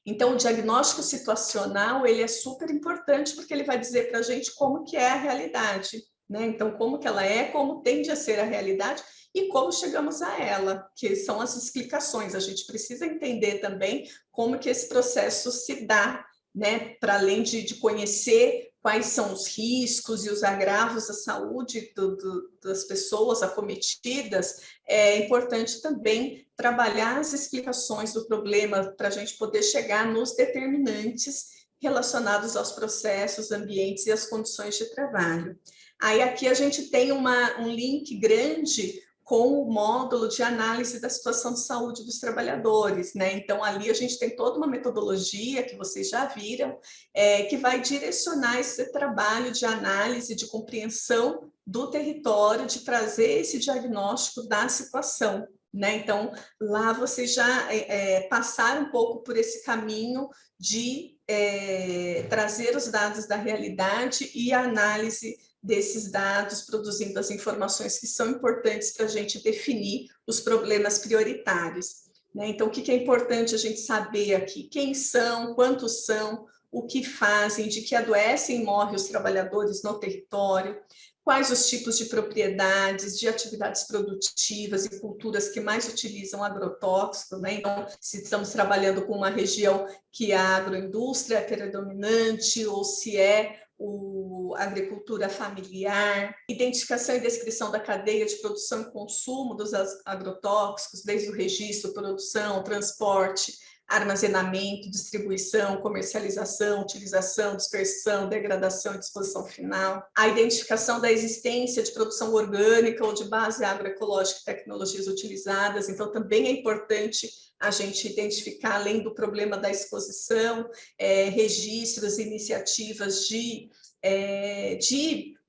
Então, o diagnóstico situacional, ele é super importante porque ele vai dizer para a gente como que é a realidade, né? Então, como que ela é, como tende a ser a realidade e como chegamos a ela, que são as explicações. A gente precisa entender também como que esse processo se dá, né? Para além de conhecer quais são os riscos e os agravos à saúde das pessoas acometidas, é importante também trabalhar as explicações do problema para a gente poder chegar nos determinantes relacionados aos processos, ambientes e às condições de trabalho. Aí aqui a gente tem um link grande com o módulo de análise da situação de saúde dos trabalhadores, né? Então, ali a gente tem toda uma metodologia que vocês já viram, que vai direcionar esse trabalho de análise, de compreensão do território, de trazer esse diagnóstico da situação, né? Então, lá vocês já passaram um pouco por esse caminho de trazer os dados da realidade e a análise desses dados, produzindo as informações que são importantes para a gente definir os problemas prioritários, né? Então, o que é importante a gente saber aqui? Quem são, quantos são, o que fazem, de que adoecem e morrem os trabalhadores no território, quais os tipos de propriedades, de atividades produtivas e culturas que mais utilizam agrotóxico, né? Então, se estamos trabalhando com uma região que a agroindústria é predominante ou se é a agricultura familiar, identificação e descrição da cadeia de produção e consumo dos agrotóxicos, desde o registro, produção, transporte, armazenamento, distribuição, comercialização, utilização, dispersão, degradação e disposição final, a identificação da existência de produção orgânica ou de base agroecológica e tecnologias utilizadas. Então, também é importante a gente identificar, além do problema da exposição, registros, iniciativas de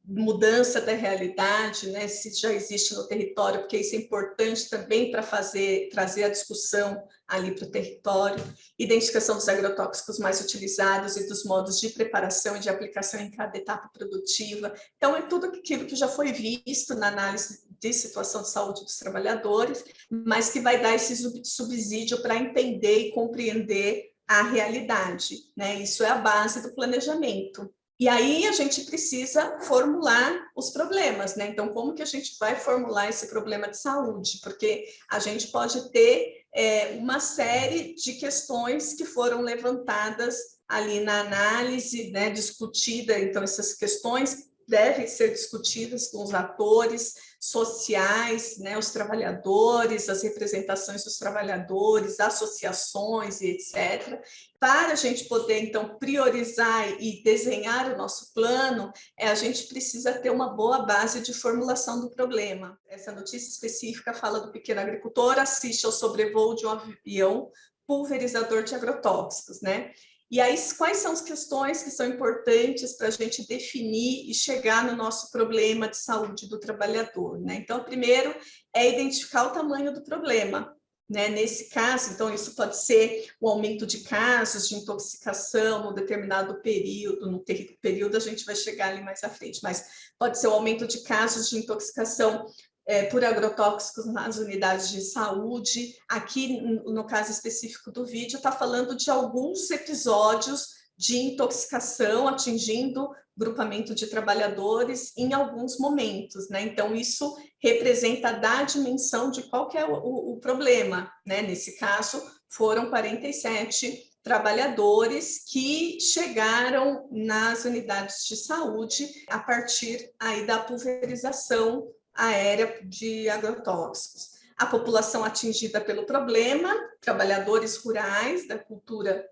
mudança da realidade, né, se já existe no território, porque isso é importante também para trazer a discussão ali para o território, identificação dos agrotóxicos mais utilizados e dos modos de preparação e de aplicação em cada etapa produtiva. Então, é tudo aquilo que já foi visto na análise de situação de saúde dos trabalhadores, mas que vai dar esse subsídio para entender e compreender a realidade, né? Isso é a base do planejamento. E aí a gente precisa formular os problemas, né? Então, como que a gente vai formular esse problema de saúde? Porque a gente pode ter uma série de questões que foram levantadas ali na análise, né, discutida. Então, essas questões devem ser discutidas com os atores sociais, né, os trabalhadores, as representações dos trabalhadores, associações e etc., para a gente poder, então, priorizar e desenhar o nosso plano, a gente precisa ter uma boa base de formulação do problema. Essa notícia específica fala do pequeno agricultor assiste ao sobrevoo de um avião pulverizador de agrotóxicos, né? E aí, quais são as questões que são importantes para a gente definir e chegar no nosso problema de saúde do trabalhador, né? Então, primeiro é identificar o tamanho do problema, né? Nesse caso, então, isso pode ser o aumento de casos de intoxicação num determinado período, no período a gente vai chegar ali mais à frente, mas pode ser o aumento de casos de intoxicação por agrotóxicos nas unidades de saúde. Aqui, no caso específico do vídeo, está falando de alguns episódios de intoxicação atingindo grupamento de trabalhadores em alguns momentos, né? Então, isso representa a dimensão de qual que é o problema, né? Nesse caso, foram 47 trabalhadores que chegaram nas unidades de saúde a partir aí da pulverização aérea de agrotóxicos. A população atingida pelo problema, trabalhadores rurais da cultura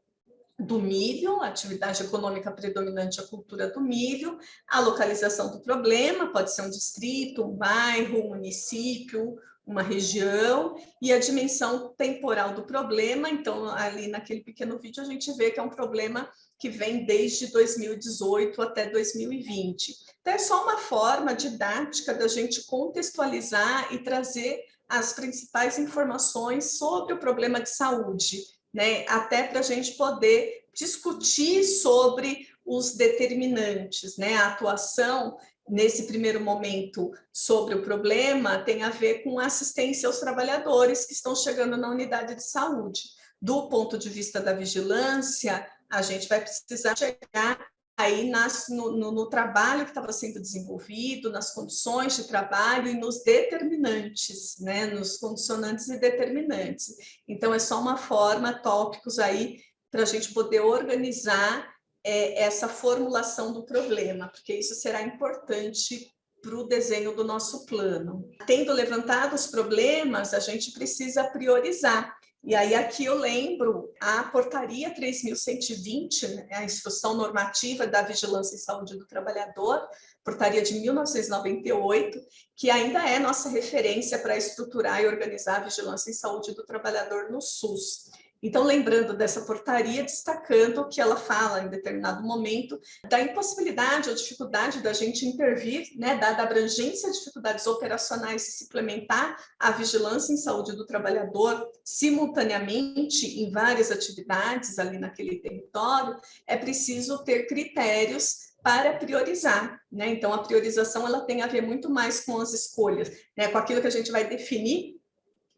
do milho, a atividade econômica predominante é a cultura do milho, a localização do problema, pode ser um distrito, um bairro, um município, uma região, e a dimensão temporal do problema. Então, ali naquele pequeno vídeo, a gente vê que é um problema que vem desde 2018 até 2020. Então, é só uma forma didática da gente contextualizar e trazer as principais informações sobre o problema de saúde, né? Até para a gente poder discutir sobre os determinantes, né? A atuação, nesse primeiro momento, sobre o problema tem a ver com assistência aos trabalhadores que estão chegando na unidade de saúde. do ponto de vista da vigilância, a gente vai precisar chegar aí no trabalho que estava sendo desenvolvido, nas condições de trabalho e nos determinantes, né, nos condicionantes e determinantes. Então, é só uma forma, tópicos aí, para a gente poder organizar essa formulação do problema, porque isso será importante para o desenho do nosso plano. Tendo levantado os problemas, a gente precisa priorizar. E aí aqui eu lembro a portaria 3.120, né, a Instrução Normativa da Vigilância em Saúde do Trabalhador, portaria de 1998, que ainda é nossa referência para estruturar e organizar a vigilância em saúde do trabalhador no SUS. Então, lembrando dessa portaria, destacando que ela fala, em determinado momento, da impossibilidade ou dificuldade da gente intervir, né, dada a abrangência de dificuldades operacionais de se implementar a vigilância em saúde do trabalhador simultaneamente em várias atividades ali naquele território, é preciso ter critérios para priorizar, né? Então, a priorização ela tem a ver muito mais com as escolhas, né, com aquilo que a gente vai definir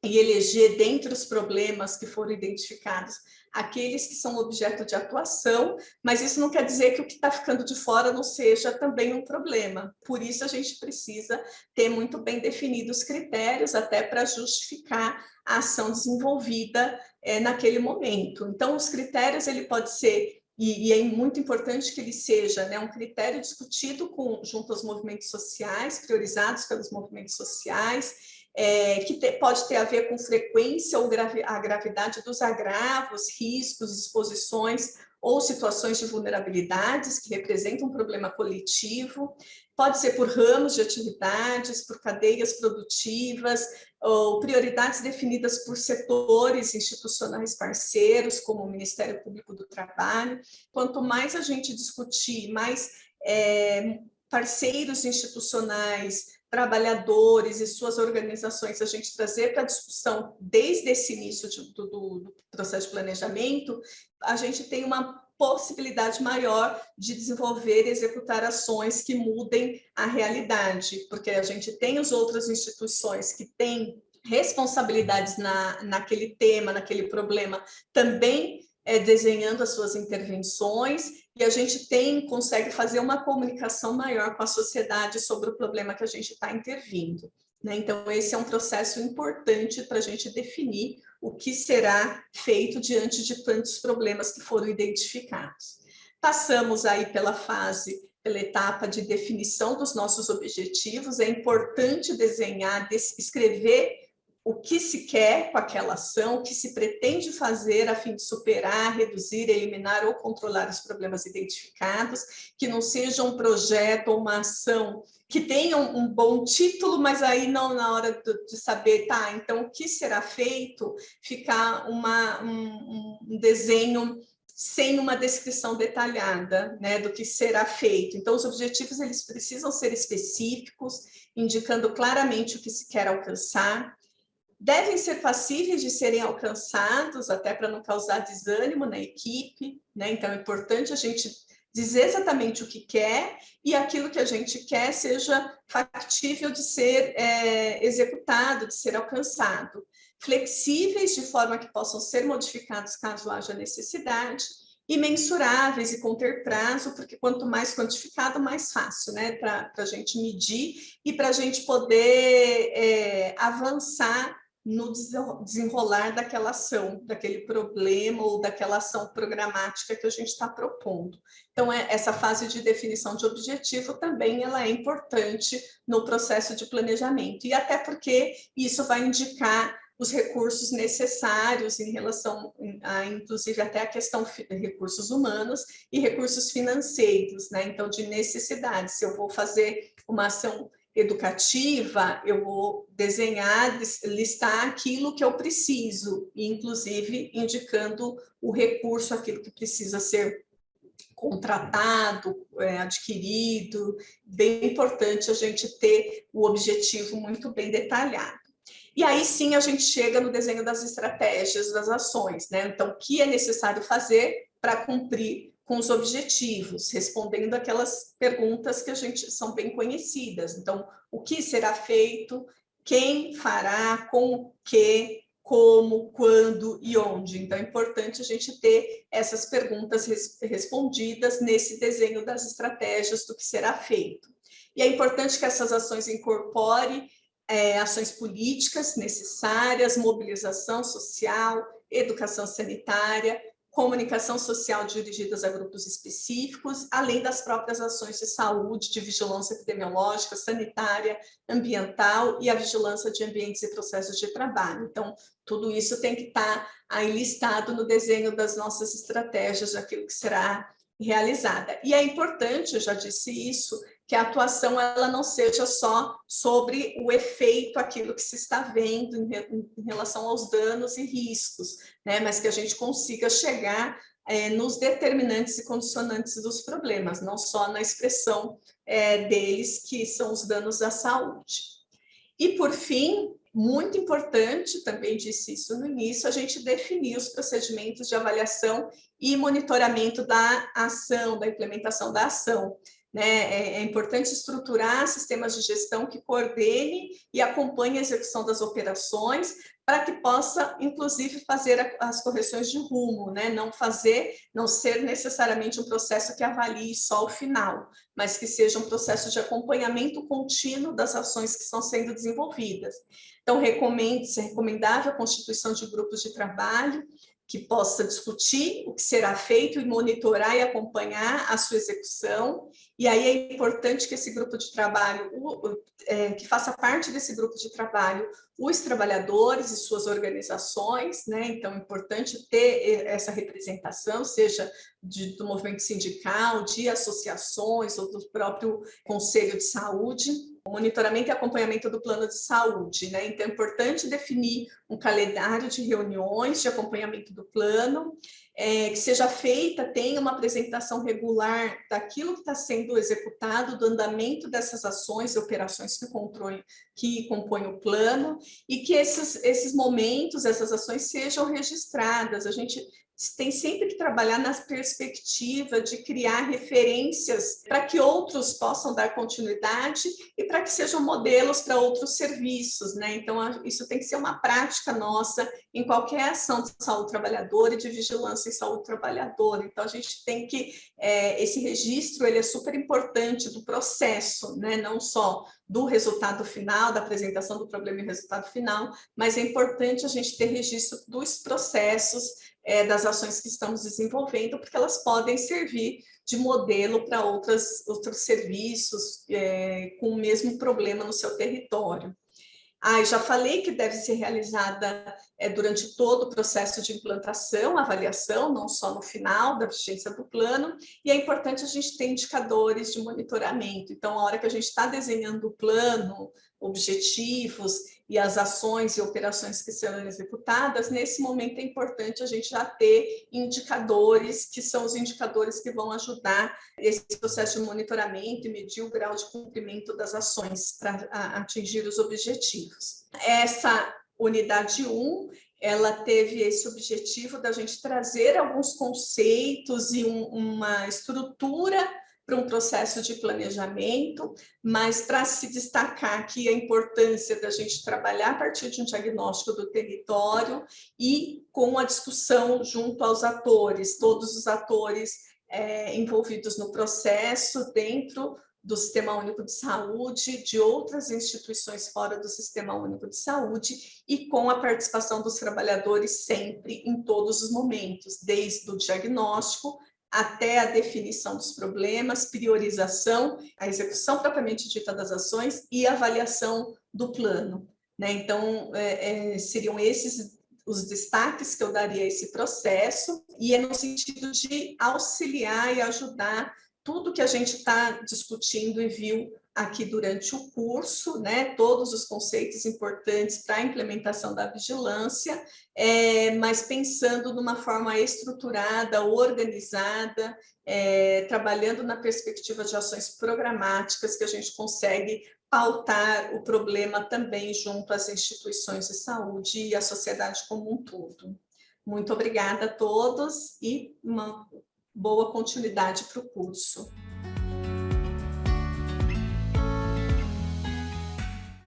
e eleger dentre os problemas que foram identificados aqueles que são objeto de atuação, mas isso não quer dizer que o que está ficando de fora não seja também um problema. Por isso a gente precisa ter muito bem definidos os critérios até para justificar a ação desenvolvida naquele momento. Então, os critérios ele pode ser e é muito importante que ele seja, né, um critério discutido junto aos movimentos sociais, priorizados pelos movimentos sociais, pode ter a ver com frequência ou a gravidade dos agravos, riscos, exposições ou situações de vulnerabilidades que representam um problema coletivo, pode ser por ramos de atividades, por cadeias produtivas, ou prioridades definidas por setores institucionais parceiros, como o Ministério Público do Trabalho. Quanto mais a gente discutir, mais parceiros institucionais, trabalhadores e suas organizações, a gente trazer para a discussão desde esse início do processo de planejamento, a gente tem uma possibilidade maior de desenvolver e executar ações que mudem a realidade, porque a gente tem as outras instituições que têm responsabilidades naquele tema, naquele problema, também desenhando as suas intervenções, e a gente consegue fazer uma comunicação maior com a sociedade sobre o problema que a gente está intervindo, né? Então, esse é um processo importante para a gente definir o que será feito diante de tantos problemas que foram identificados. Passamos aí pela etapa de definição dos nossos objetivos. É importante desenhar, escrever o que se quer com aquela ação, o que se pretende fazer a fim de superar, reduzir, eliminar ou controlar os problemas identificados, que não seja um projeto ou uma ação que tenha um bom título, mas aí não na hora de saber, tá, então o que será feito, ficar um desenho sem uma descrição detalhada, né, do que será feito. Então, os objetivos eles precisam ser específicos, indicando claramente o que se quer alcançar, devem ser passíveis de serem alcançados, até para não causar desânimo na equipe, né? Então, é importante a gente dizer exatamente o que quer e aquilo que a gente quer seja factível de ser executado, de ser alcançado. Flexíveis, de forma que possam ser modificados caso haja necessidade, e mensuráveis e conter prazo, porque quanto mais quantificado, mais fácil, né, para a gente medir e para a gente poder avançar no desenrolar daquela ação, daquele problema ou daquela ação programática que a gente está propondo. Então, essa fase de definição de objetivo também ela é importante no processo de planejamento, e até porque isso vai indicar os recursos necessários em relação a, inclusive, até a questão de recursos humanos e recursos financeiros, né? Então, de necessidade. Se eu vou fazer uma ação educativa, eu vou desenhar, listar aquilo que eu preciso, inclusive indicando o recurso, aquilo que precisa ser contratado, adquirido. Bem importante a gente ter o objetivo muito bem detalhado. E aí sim a gente chega no desenho das estratégias, das ações, né? Então, o que é necessário fazer para cumprir com os objetivos, respondendo aquelas perguntas que a gente são bem conhecidas. Então, o que será feito, quem fará, com o que, como, quando e onde. Então, é importante a gente ter essas perguntas respondidas nesse desenho das estratégias do que será feito. E é importante que essas ações incorporem ações políticas necessárias, mobilização social, educação sanitária, comunicação social dirigidas a grupos específicos, além das próprias ações de saúde, de vigilância epidemiológica, sanitária, ambiental e a vigilância de ambientes e processos de trabalho. Então, tudo isso tem que estar aí listado no desenho das nossas estratégias, daquilo que será realizada. E é importante, eu já disse isso, que a atuação ela não seja só sobre o efeito, aquilo que se está vendo em relação aos danos e riscos, né? Mas que a gente consiga chegar nos determinantes e condicionantes dos problemas, não só na expressão deles, que são os danos à saúde. E, por fim, muito importante, também disse isso no início, a gente definir os procedimentos de avaliação e monitoramento da ação, da implementação da ação. Né? É importante estruturar sistemas de gestão que coordene e acompanhe a execução das operações para que possa, inclusive, fazer as correções de rumo, né? Não ser necessariamente um processo que avalie só o final, mas que seja um processo de acompanhamento contínuo das ações que estão sendo desenvolvidas. Então, é recomendável a constituição de grupos de trabalho que possa discutir o que será feito e monitorar e acompanhar a sua execução. E aí é importante que esse grupo de trabalho, que faça parte desse grupo de trabalho, os trabalhadores e suas organizações, né? Então é importante ter essa representação, seja do movimento sindical, de associações ou do próprio Conselho de Saúde. O monitoramento e acompanhamento do plano de saúde, né? Então é importante definir um calendário de reuniões de acompanhamento do plano, que seja feita, tenha uma apresentação regular daquilo que está sendo executado, do andamento dessas ações e operações que compõem o plano, e que esses momentos, essas ações sejam registradas. A gente tem sempre que trabalhar na perspectiva de criar referências para que outros possam dar continuidade e para que sejam modelos para outros serviços, né? Então, isso tem que ser uma prática nossa em qualquer ação de saúde trabalhadora e de vigilância em saúde trabalhadora. Então, a gente tem que, esse registro, ele é super importante do processo, né? Não só do resultado final, da apresentação do problema e resultado final, mas é importante a gente ter registro dos processos, das ações que estamos desenvolvendo, porque elas podem servir de modelo para outros serviços com o mesmo problema no seu território. Já falei que deve ser realizada durante todo o processo de implantação, avaliação, não só no final da vigência do plano, e é importante a gente ter indicadores de monitoramento. Então, a hora que a gente está desenhando o plano, objetivos e as ações e operações que serão executadas, nesse momento é importante a gente já ter indicadores, que são os indicadores que vão ajudar esse processo de monitoramento e medir o grau de cumprimento das ações para atingir os objetivos. Essa unidade 1, ela teve esse objetivo da gente trazer alguns conceitos e uma estrutura para um processo de planejamento, mas para se destacar aqui a importância da gente trabalhar a partir de um diagnóstico do território e com a discussão junto aos atores, todos os atores envolvidos no processo, dentro do Sistema Único de Saúde, de outras instituições fora do Sistema Único de Saúde e com a participação dos trabalhadores sempre, em todos os momentos, desde o diagnóstico até a definição dos problemas, priorização, a execução propriamente dita das ações e avaliação do plano, né? Então, seriam esses os destaques que eu daria a esse processo, e é no sentido de auxiliar e ajudar tudo que a gente está discutindo e viu aqui durante o curso, né, todos os conceitos importantes para a implementação da vigilância, mas pensando de uma forma estruturada, organizada, trabalhando na perspectiva de ações programáticas que a gente consegue pautar o problema também junto às instituições de saúde e à sociedade como um todo. Muito obrigada a todos e uma boa continuidade para o curso.